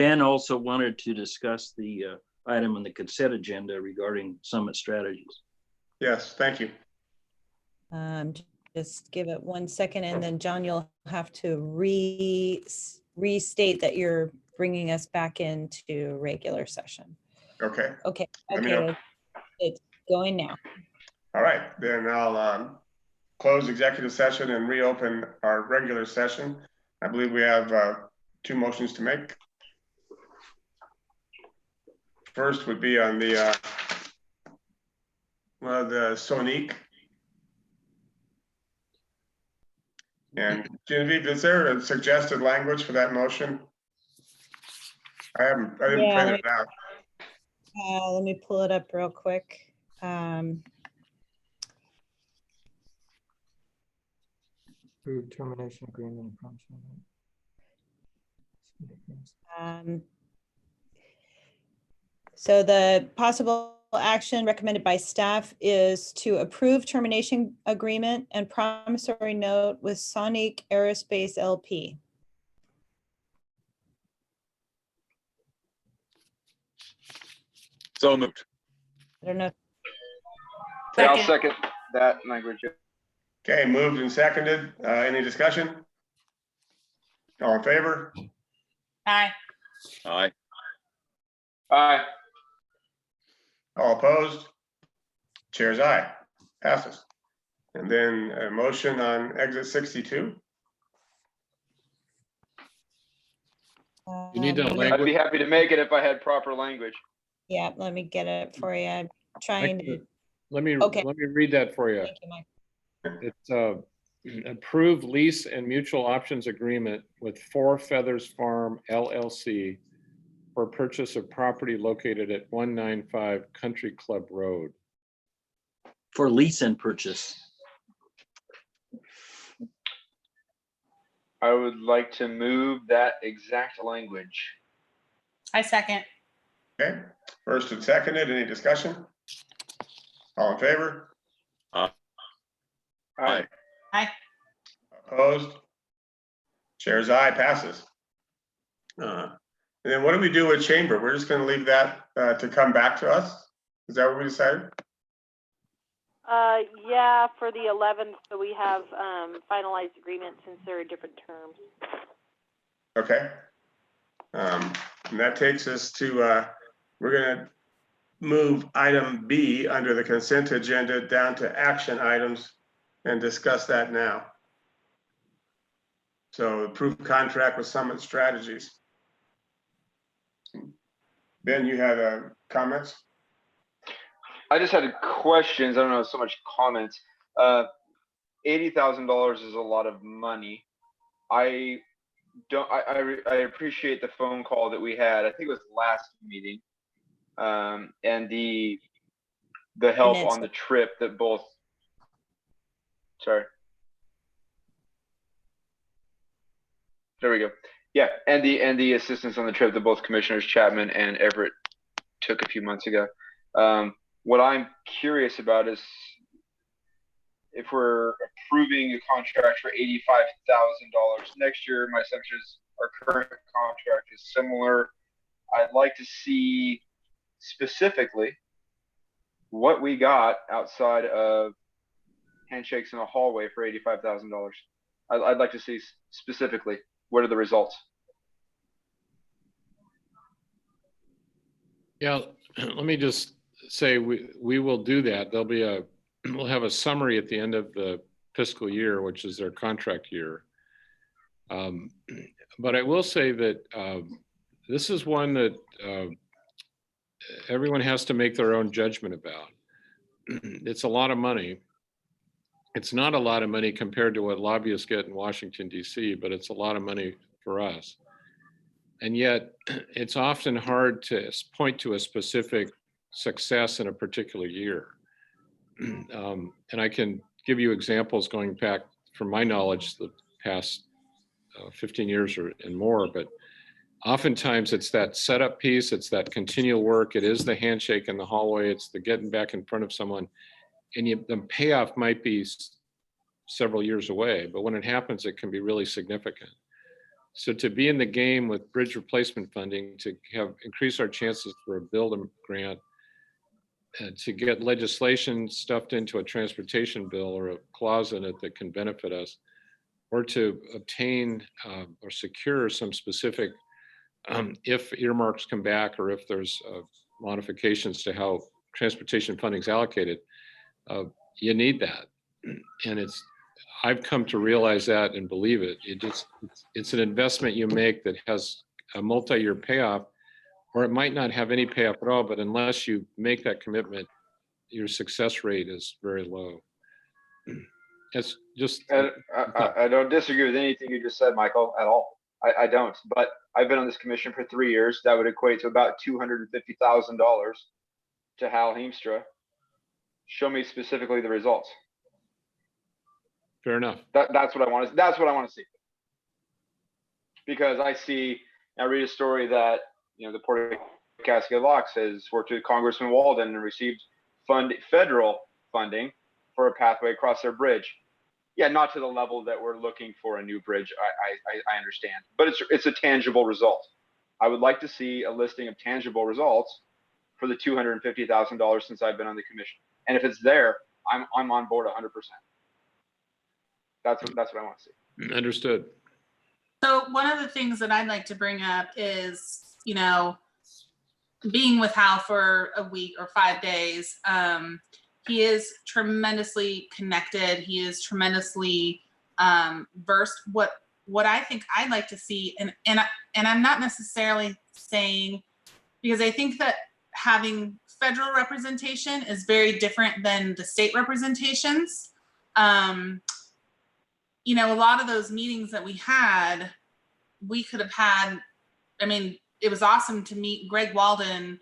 Ben also wanted to discuss the item on the consent agenda regarding Summit Strategies. Yes, thank you. Just give it 1 second, and then John, you'll have to restate that you're bringing us back into regular session. Okay. Okay, Let me know. okay, it's going now. All right, then I'll close executive session and reopen our regular session. I believe we have 2 motions to make. First would be on the Sonique. And Genevieve, is there a suggested language for that motion? I didn't print it out. Let me pull it up real quick. Approved termination agreement. So the possible action recommended by staff is to approve termination agreement and promissory note with Sonic Aerospace LP. So moved. I don't know. Yeah, I'll second that language. Okay, moved and seconded. Any discussion? All in favor? Aye. Aye. Aye. All opposed? Chair's aye. Passes. And then a motion on exit 62. You need that Um, language. I'd be happy to make it if I had proper language. Yeah, let me get it for you. I'm trying to. Let me Okay. read that for you. Thank you, Mike. It's approved lease and mutual options agreement with Four Feathers Farm LLC for purchase of property located at 195 Country Club Road. For lease and purchase. I would like to move that exact language. I second. Okay, first and seconded. Any discussion? All in favor? Aye. Aye. Opposed? Chair's aye. Passes. And then what do we do with chamber? We're just going to leave that to come back to us. Is that what we decided? Yeah, for the 11th, so we have finalized agreements since there are different terms. Okay. And that takes us to, we're going to move item B under the consent agenda down to action items and discuss that now. So approved contract with Summit Strategies. Ben, you had comments? I just had questions. I don't know so much comments. $80,000 is a lot of money. I appreciate the phone call that we had. I think it was last meeting, and the help on the trip that both. Sorry. There we go. Yeah, and the assistance on the trip that both Commissioners Chapman and Everett took a few months ago. What I'm curious about is if we're approving a contract for $85,000 next year, my assumption is our current contract is similar. I'd like to see specifically what we got outside of handshakes in a hallway for $85,000. I'd like to see specifically what are the results. Yeah, let me just say we will do that. There'll be we'll have a summary at the end of the fiscal year, which is their contract year. But I will say that this is one that everyone has to make their own judgment about. It's a lot of money. It's not a lot of money compared to what lobbyists get in Washington, D.C., but it's a lot of money for us. And yet it's often hard to point to a specific success in a particular year. And I can give you examples going back, from my knowledge, the past 15 years and more, but oftentimes it's that setup piece, it's that continual work, it is the handshake in the hallway, it's the getting back in front of someone, and the payoff might be several years away, but when it happens, it can be really significant. So to be in the game with bridge replacement funding, to have increase our chances for a build grant, to get legislation stuffed into a transportation bill or a clause in it that can benefit us, or to obtain or secure some specific, if earmarks come back or if there's modifications to how transportation funding is allocated, you need that. And I've come to realize that and believe it. It's an investment you make that has a multi-year payoff, or it might not have any payoff at all, but unless you make that commitment, your success rate is very low. It's just. And I don't disagree with anything you just said, Michael, at all. I don't, but I've been on this commission for 3 years. That would equate to about $250,000 to Hal Heemstra. Show me specifically the results. Fair enough. That's what I want to. That's what I want to see. Because I read a story that the Port of Cascade Locks has worked with Congressman Walden and received federal funding for a pathway across their bridge. Yeah, not to the level that we're looking for a new bridge. I understand, but it's a tangible result. I would like to see a listing of tangible results for the $250,000 since I've been on the commission. And if it's there, I'm on board 100%. That's what I want to see. Understood. So one of the things that I'd like to bring up is, being with Hal for a week or 5 days, he is tremendously connected. He is tremendously versed. What I think I'd like to see, and I'm not necessarily saying, because I think that having federal representation is very different than the state representations. A lot of those meetings that we had, we could have had, it was awesome to meet Greg Walden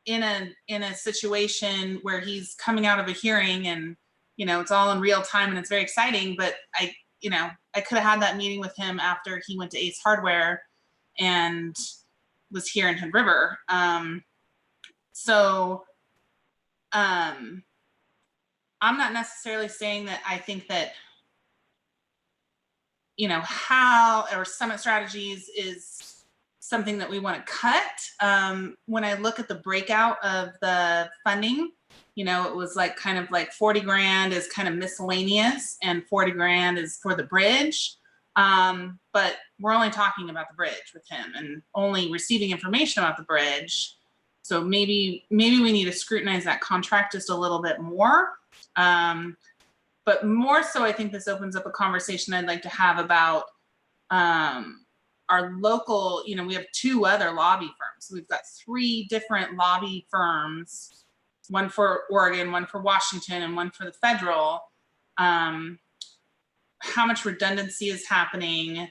in a situation where he's coming out of a hearing and, it's all in real time and it's very exciting, but I could have had that meeting with him after he went to Ace Hardware and was here in Hood River. I'm not necessarily saying that I think that, Hal or Summit Strategies is something that we want to cut. When I look at the breakout of the funding, it was kind of like 40 grand is kind of miscellaneous and 40 grand is for the bridge. But we're only talking about the bridge with him and only receiving information about the bridge. So maybe we need to scrutinize that contract just a little bit more. But more so, I think this opens up a conversation I'd like to have about our local, we have 2 other lobby firms. We've got 3 different lobby firms, one for Oregon, one for Washington, and one for the federal. How much redundancy is happening?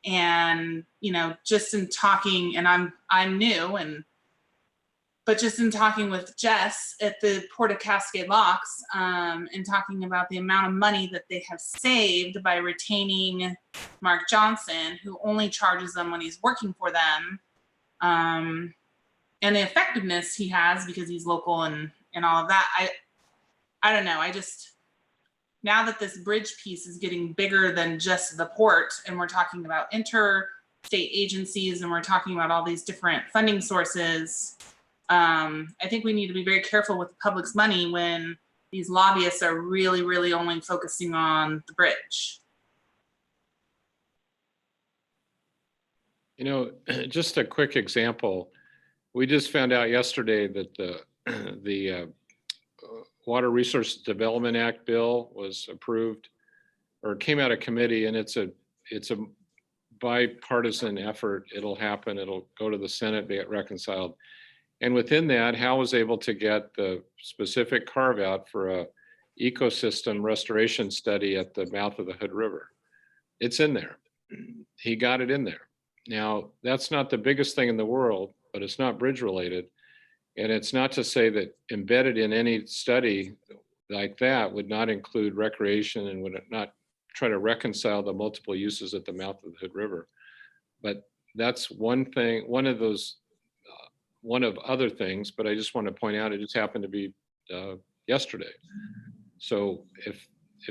And, just in talking, and I'm new, but just in talking with Jess at the Port of Cascade Locks, and talking about the amount of money that they have saved by retaining Mark Johnson, who only charges them when he's working for them, and the effectiveness he has because he's local and all of that. I don't know. Now that this bridge piece is getting bigger than just the port, and we're talking about interstate agencies, and we're talking about all these different funding sources, I think we need to be very careful with the public's money when these lobbyists are really, really only focusing on the bridge. Just a quick example. We just found out yesterday that the Water Resources Development Act bill was approved or came out of committee, and it's a bipartisan effort. It'll happen. It'll go to the Senate, be reconciled. And within that, Hal was able to get the specific carve out for a ecosystem restoration study at the mouth of the Hood River. It's in there. He got it in there. Now, that's not the biggest thing in the world, but it's not bridge related. And it's not to say that embedded in any study like that would not include recreation and would not try to reconcile the multiple uses at the mouth of the Hood River. But that's one thing, one of other things, but I just want to point out, it just happened to be yesterday. So if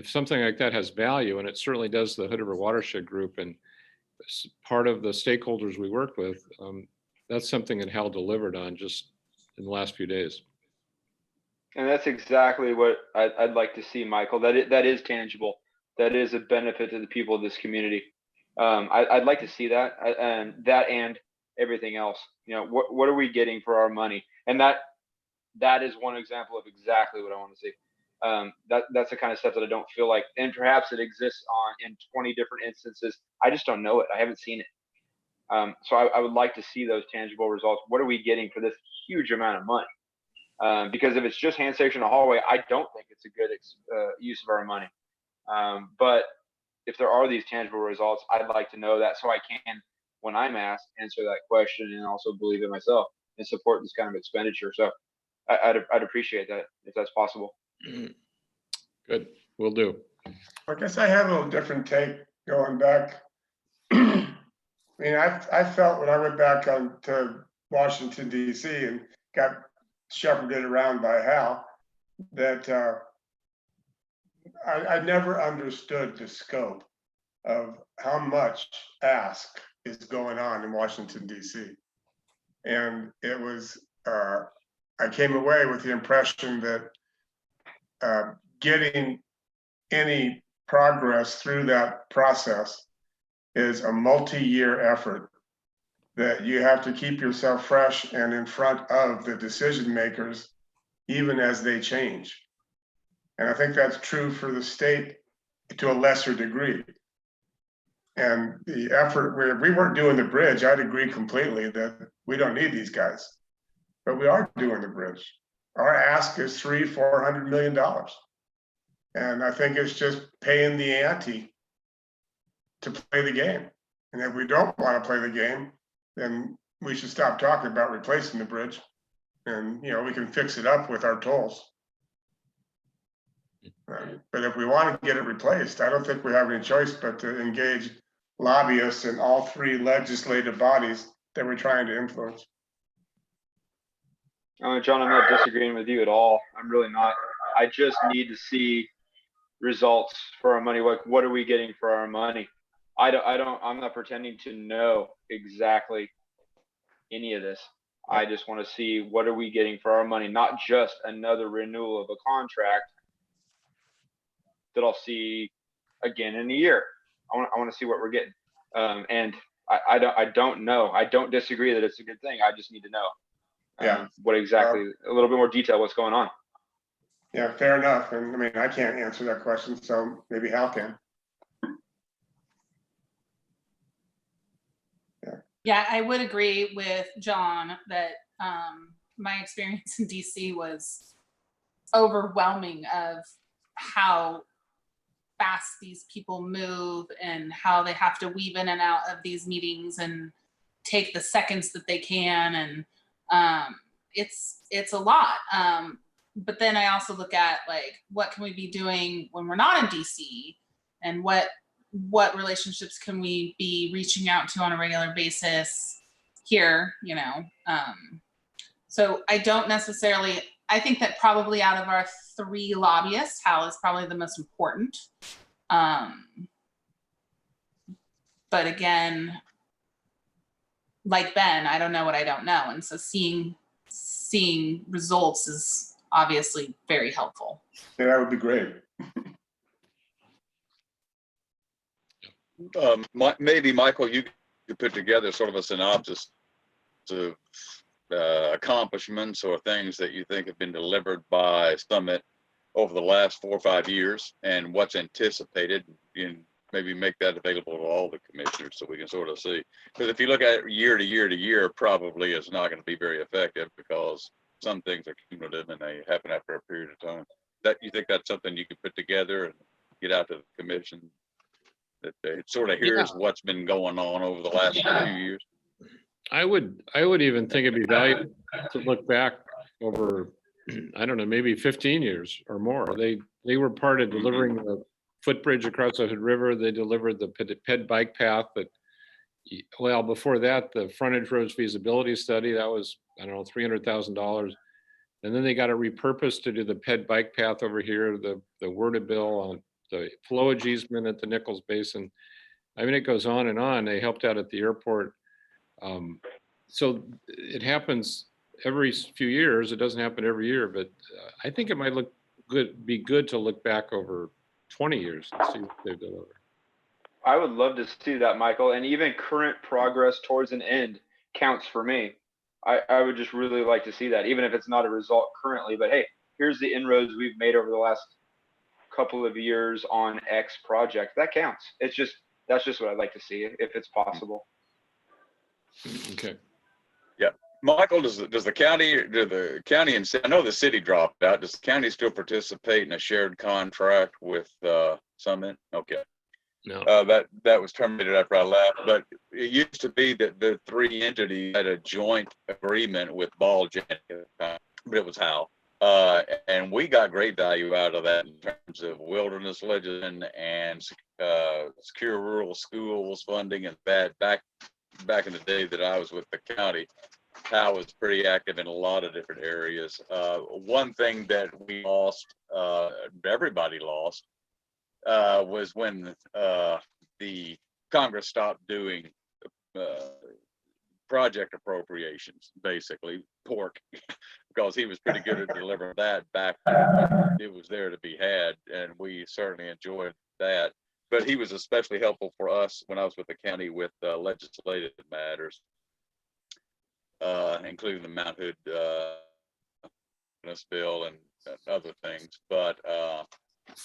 something like that has value, and it certainly does the Hood River Watershed Group, and part of the stakeholders we work with, that's something that Hal delivered on just in the last few days. And that's exactly what I'd like to see, Michael. That is tangible. That is a benefit to the people of this community. I'd like to see that, and everything else. You know, what are we getting for our money? And that is one example of exactly what I want to see. That's the kind of stuff that I don't feel like, and perhaps it exists in 20 different instances. I just don't know it. I haven't seen it. So I would like to see those tangible results. What are we getting for this huge amount of money? Because if it's just handshakes in a hallway, I don't think it's a good use of our money. But if there are these tangible results, I'd like to know that so I can, when I'm asked, answer that question and also believe in myself and support this kind of expenditure. So I'd appreciate that if that's possible. Good, will do. I guess I have a little different take going back. I mean, I felt when I went back to Washington, D.C. and got shepherded around by Hal, that I never understood the scope of how much ask is going on in Washington, D.C. And it was, I came away with the impression that getting any progress through that process is a multi-year effort, that you have to keep yourself fresh and in front of the decision makers, even as they change. And I think that's true for the state to a lesser degree. And the effort, where we weren't doing the bridge, I'd agree completely that we don't need these guys, but we are doing the bridge. Our ask is $300-400 million. And I think it's just paying the ante to play the game. And if we don't want to play the game, then we should stop talking about replacing the bridge. And, you know, we can fix it up with our tolls. But if we want to get it replaced, I don't think we have any choice but to engage lobbyists in all three legislative bodies that we're trying to influence. John, I'm not disagreeing with you at all. I'm really not. I just need to see results for our money. Like, what are we getting for our money? I'm not pretending to know exactly any of this. I just want to see what are we getting for our money, not just another renewal of a contract that I'll see again in a year. I want to see what we're getting. And I don't know. I don't disagree that it's a good thing. I just need to know what exactly, a little bit more detail, what's going on. Yeah, fair enough. And I mean, I can't answer that question, so maybe Hal can. Yeah, I would agree with John that my experience in DC was overwhelming of how fast these people move and how they have to weave in and out of these meetings and take the seconds that they can. And it's a lot. But then I also look at, like, what can we be doing when we're not in DC, and what relationships can we be reaching out to on a regular basis here, you know? So I don't necessarily, I think that probably out of our three lobbyists, Hal is probably the most important. But again, like Ben, I don't know what I don't know. And so seeing results is obviously very helpful. Yeah, that would be great. Maybe, Michael, you could put together sort of a synopsis of accomplishments or things that you think have been delivered by Summit over the last 4 or 5 years, and what's anticipated, and maybe make that available to all the commissioners so we can sort of see. Because if you look at it year to year to year, probably it's not going to be very effective, because some things are cumulative and they happen after a period of time. That, you think that's something you could put together and get out to the commission, that it sort of hears what's been going on over the last few years? I would even think it'd be valuable to look back over, I don't know, maybe 15 years or more. They were part of delivering the footbridge across the Hood River. They delivered the PED bike path, but well, before that, the frontage roads feasibility study, that was, I don't know, $300,000. And then they got it repurposed to do the PED bike path over here, the worded bill on the flowage easement at the Nichols Basin. I mean, it goes on and on. They helped out at the airport. So it happens every few years. It doesn't happen every year, but I think it might be good to look back over 20 years and see what they've delivered. I would love to see that, Michael, and even current progress towards an end counts for me. I would just really like to see that, even if it's not a result currently, but hey, here's the inroads we've made over the last couple of years on X project. That counts. That's just what I'd like to see if it's possible. Okay. Michael, does the county, and I know the city dropped out. Does the county still participate in a shared contract with Summit? Okay. No. That was terminated after I left, but it used to be that the three entities had a joint agreement with Ball Janet, but it was Howe. And we got great value out of that in terms of wilderness legislation and secure rural schools funding, and that back in the day that I was with the county. Howe was pretty active in a lot of different areas. One thing that we lost, everybody lost, was when the Congress stopped doing project appropriations, basically pork, because he was pretty good at delivering that back when it was there to be had, and we certainly enjoyed that. But he was especially helpful for us when I was with the county with legislative matters, including the Mount Hood bill and other things. But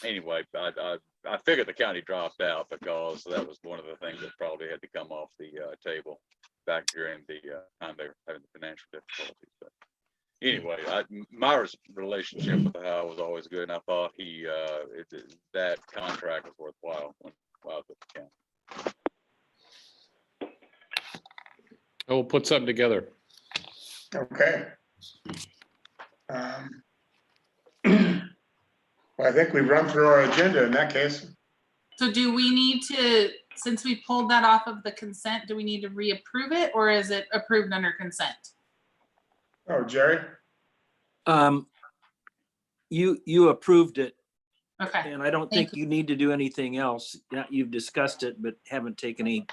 anyway, I figured the county dropped out because that was one of the things that probably had to come off the table back during the time they were having the financial difficulties. But anyway, my relationship with Howe was always good, and I thought that contract was worthwhile when I was with the county. We'll put something together. Okay. Well, I think we've run through our agenda in that case. So do we need to, since we pulled that off of the consent, do we need to reapprove it, or is it approved under consent? Oh, Jerry? You approved it, Okay, and I don't Thank think you need to do anything else. Yeah, you've discussed it, but haven't taken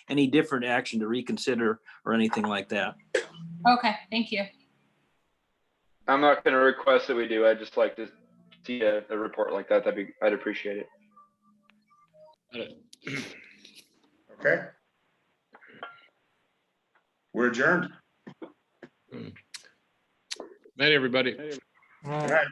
any different action to reconsider or anything like that. okay, thank you. I'm not going to request that we do. I'd just like to see a report like that. I'd appreciate it. Okay. We're adjourned. Night, everybody. All right.